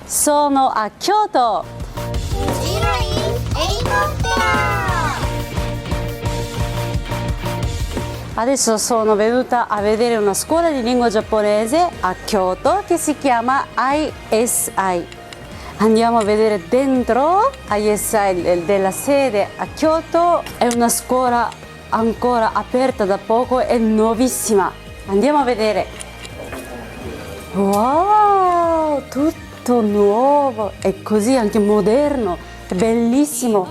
sono a Kyoto. Adesso sono venuta a vedere una scuola di lingua giapponese a Kyoto che si chiama ISI. Andiamo a vedere dentro ISI della sede a Kyoto. È una scuola ancora aperta da poco, è nuovissima. Andiamo a vedere. Wow, tutto nuovo e così anche moderno, è bellissimo.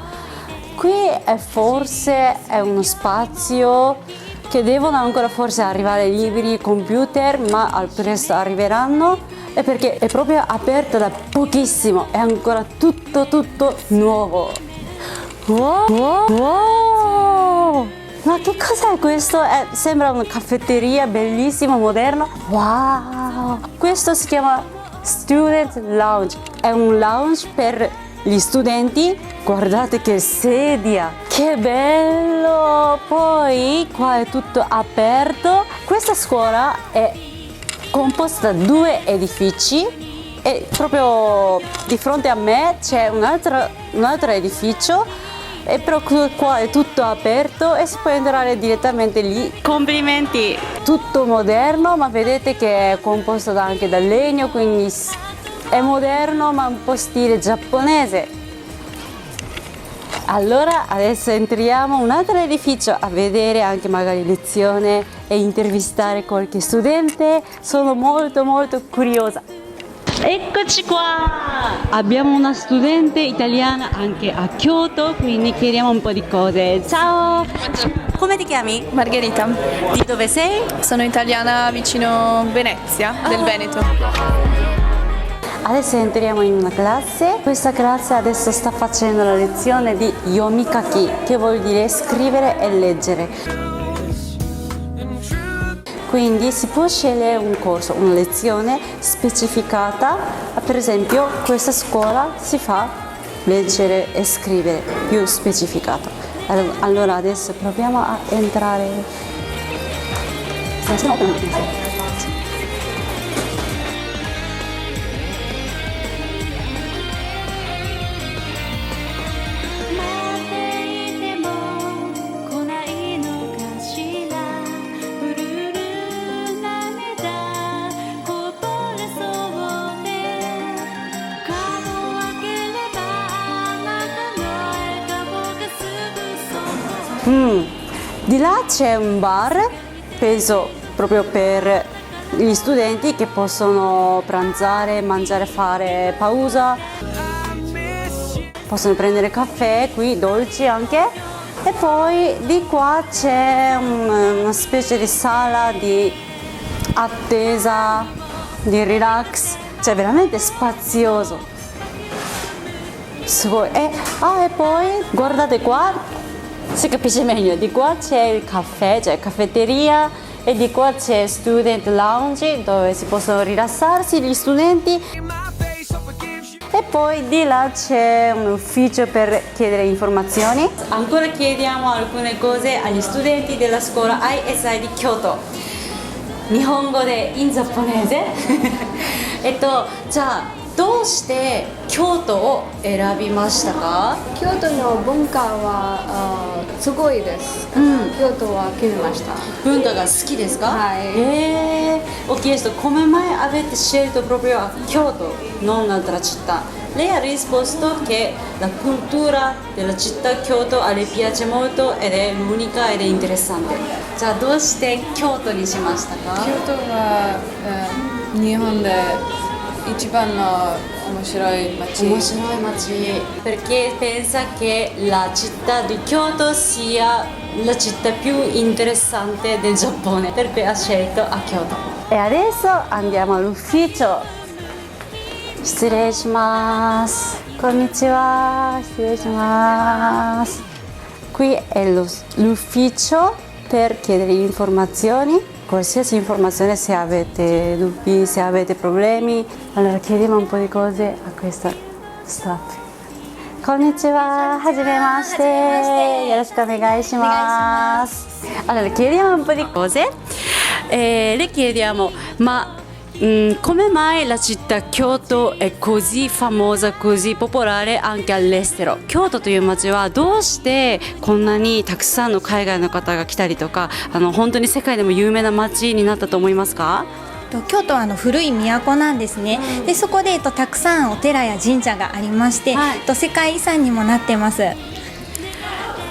Qui forse è uno spazio che devono ancora forse arrivare libri, computer, ma al presto arriveranno, e perché è proprio aperta da pochissimo, è ancora tutto nuovo. Wow! Ma che cos'è questo? Sembra una caffetteria bellissima, moderna. Wow! Questo si chiama Student Lounge, è un lounge per gli studenti. Guardate che sedia, che bello! Poi qua è tutto aperto. Questa scuola è composta da 2 edifici e proprio di fronte a me c'è un altro edificio, e però qua è tutto aperto e si può entrare direttamente lì. Complimenti! Tutto moderno, ma vedete che è composto anche da legno, quindi è moderno ma un po' stile giapponese. Allora adesso entriamo in un altro edificio a vedere anche magari lezione e intervistare qualche studente. Sono molto curiosa. Eccoci qua! Abbiamo una studente italiana anche a Kyoto, quindi chiediamo un po' di cose. Ciao! Come ti chiami? Margherita, Di dove sei? sono italiana vicino Venezia, del Veneto. Adesso entriamo in una classe. Questa classe adesso sta facendo la lezione di Yomikaki, che vuol dire scrivere e leggere. Quindi si può scegliere un corso, una lezione specificata. Per esempio, questa scuola si fa leggere e scrivere più specificato. Allora adesso proviamo a entrare. Di là c'è un bar, penso proprio per gli studenti che possono pranzare, mangiare, fare pausa, possono prendere caffè, qui dolci anche, e poi di qua c'è una specie di sala di attesa, di relax, cioè veramente spazioso. E poi guardate qua, si capisce meglio, di qua c'è il caffè, cioè caffetteria, e di qua c'è student lounge dove si possono rilassarsi gli studenti, e poi di là c'è un ufficio per chiedere informazioni. Ancora chiediamo alcune cose agli studenti della scuola ISI di Kyoto. Nihongo de in giapponese. じゃあどうして京都を選びましたか？京都の文化はすごいです。京都は決めました。文化が好きですか？はい。Ho chiesto come mai avete scelto proprio a Kyoto, non un'altra città. Lei ha risposto che la cultura della città Kyoto le piace molto ed è l'unica ed è interessante. じゃあどうして京都にしましたか？京都は、日本で一番の面白い街。面白い街 perché pensa che la città di Kyoto sia la città più interessante del Giappone, per cui ha scelto a Kyoto. E adesso andiamo all'ufficio. 失礼します。こんにちは。失礼します。Qui è l'ufficio per chiedere informazioni, qualsiasi informazione, se avete dubbi, se avete problemi. Allora chiediamo un po' di cose a questa staff. こんにちは。はじめまして。よろしくお願いします。Allora chiediamo un po' di cose. Le chiediamo, ma come mai la città Kyoto è così famosa, così popolare anche all'estero? 京都という街はどうしてこんなにたくさんの海外の方が来たりとか、本当に世界でも有名な街になったと思いますか？京都は古い都なんですね、でそこで、たくさんお寺や神社がありまして、世界遺産にもなってます。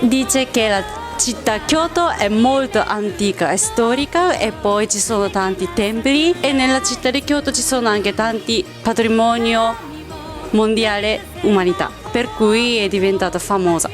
Dice che la città Kyoto è molto antica e storica e poi ci sono tanti templi e nella città di Kyoto ci sono anche tanti patrimonio mondiale umanità, per cui è diventata famosa.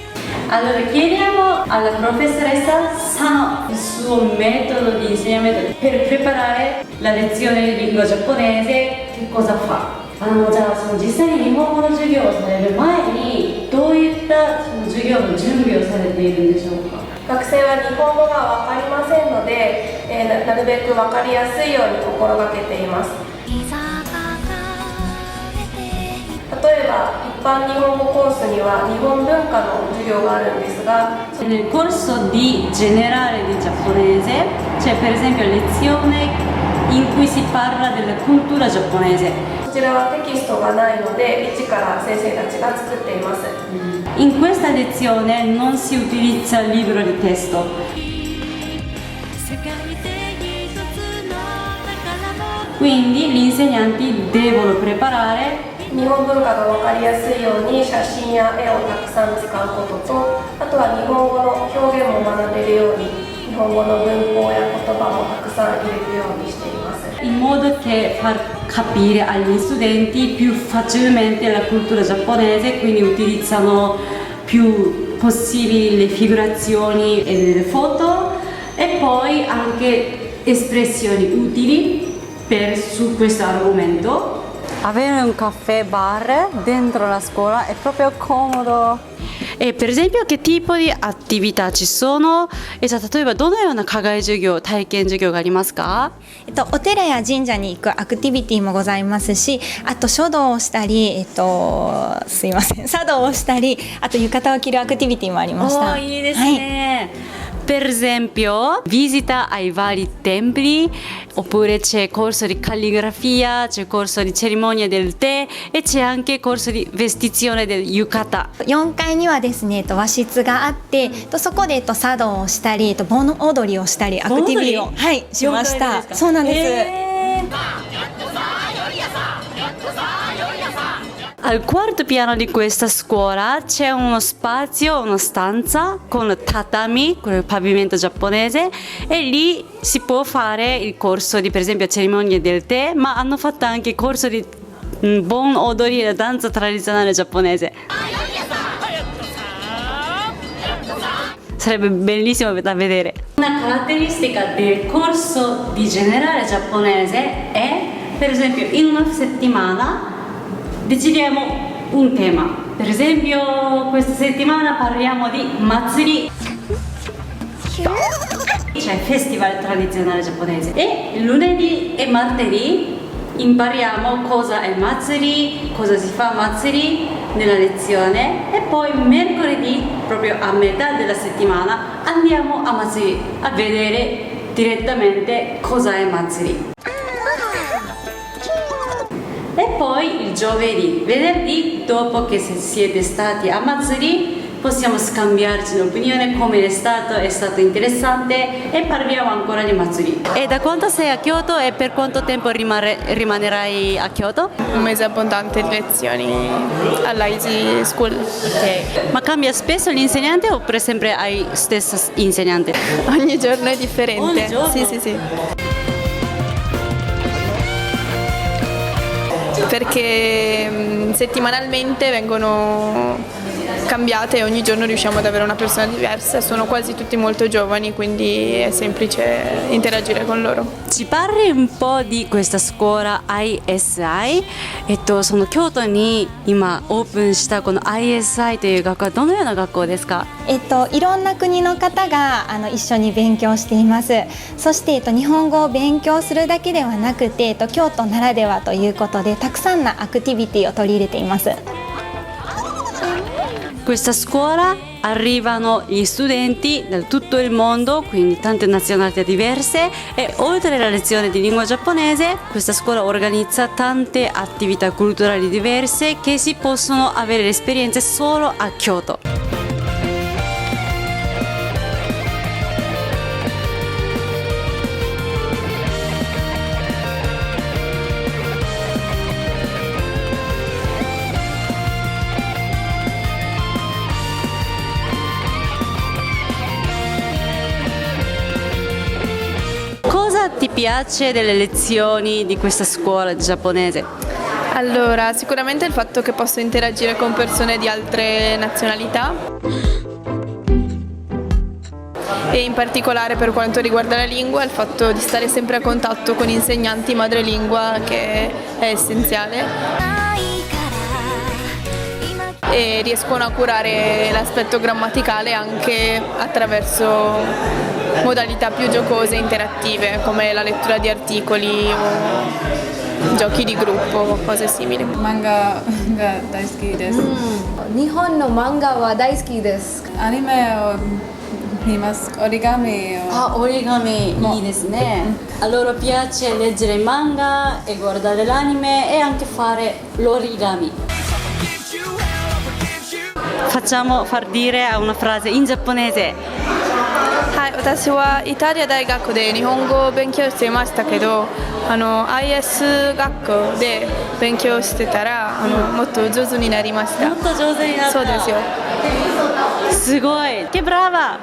Allora chiediamo alla professoressa Sano il suo metodo di insegnamento per preparare la lezione di lingua giapponese, che cosa fa? じゃあその実際に日本語の授業をされる前にどういったその授業の準備をされているんでしょうか？学生は日本語が分かりませんので、なるべく分かりやすいように心がけています。例えば一般日本語コースには日本文化の授業があるんですが、 Nel corso di generale di giapponese c'è per esempio lezione in cui si parla della cultura giapponese. こちらはテキストがないので一から先生たちが作っています。 In questa lezione non si utilizza il libro di testo. Quindi gli insegnanti devono preparare 日本文化が分かりやすいように写真や絵をたくさん使うことと、あとは日本語の表現も学べるように日本語の文法や言葉もたくさん入れるようにしています。 in modo che far capire agli studenti più facilmente la cultura giapponese, quindi utilizzano più possibili le figurazioni e le foto e poi anche espressioni utili su questo argomento. Avere un caffè bar dentro la scuola è proprio comodo. E per esempio che tipo di attività ci sono? じゃあ例えばどのような課外授業、体験授業がありますか？お寺や神社に行くアクティビティもございますし、あと書道をしたり、すいません、茶道をしたり、あと浴衣を着るアクティビティもありました。いいですね。Per esempio, visita ai vari templi, oppure c'è corso di calligrafia, c'è corso di cerimonia del tè e c'è anche corso di vestizione del yukata. 4階にはですね、和室があって、そこで茶道をしたり、盆踊りをしたり、アクティビティを、しました。そうなんです。Al quarto piano di questa scuola c'è uno spazio, una stanza con tatami, quel pavimento giapponese, e lì si può fare il corso di, per esempio, cerimonie del tè, ma hanno fatto anche il corso di bon odori e danza tradizionale giapponese. Sarebbe bellissimo da vedere. Una caratteristica del corso di generale giapponese è, per esempio, in una settimana decidiamo un tema. Per esempio, questa settimana parliamo di Matsuri, cioè festival tradizionale giapponese. E lunedì e martedì impariamo cosa è Matsuri, cosa si fa a Matsuri nella lezione, e poi mercoledì, proprio a metà della settimana, andiamo a Matsuri a vedere direttamente cosa è Matsuri. E poi il giovedì, venerdì, dopo che siete stati a Matsuri, possiamo scambiarci un'opinione come è stato interessante, e parliamo ancora di Matsuri. E da quanto sei a Kyoto e per quanto tempo rimanerai a Kyoto? Un mese abbondante di lezioni all'IT School. Ma cambia spesso l'insegnante oppure sempre hai stessa insegnante? Ogni giorno è differente. Ogni giorno? Sì. Perché settimanalmente vengono cambiate e ogni giorno riusciamo ad avere una persona diversa. Sono quasi tutti molto giovani, quindi è semplice interagire con loro. Ci parli un po' di questa scuola ISI? その京都に今オープンしたこの ISI という学校はどのような学校ですか？いろんな国の方が一緒に勉強しています。そして、日本語を勉強するだけではなくて、京都ならではということでたくさんのアクティビティを取り入れています。questa scuola arrivano gli studenti da tutto il mondo, quindi tante nazionalità diverse, e oltre alla lezione di lingua giapponese, questa scuola organizza tante attività culturali diverse che si possono avere esperienze solo a Kyoto. Cosa ti piace delle lezioni di questa scuola di giapponese? Allora, sicuramente il fatto che posso interagire con persone di altre nazionalità e in particolare per quanto riguarda la lingua, il fatto di stare sempre a contatto con insegnanti madrelingua, che è essenziale. E riescono a curare l'aspetto grammaticale anche attraverso modalità più giocose e interattive, come la lettura di articoli o giochi di gruppo o cose simili. 漫画が大好きです。日本の漫画は大好きです。アニメを見ます。折り紙を。 Ah, origamiいいですね. A loro piace leggere il manga e guardare l'anime e anche fare l'origami. Facciamo far dire a una frase in giapponese. はい、私はイタリア大学で日本語を勉強していましたけど、IS 学校で勉強してたらもっと上手になりました。もっと上手になった。そうですよ。すごい。Che brava!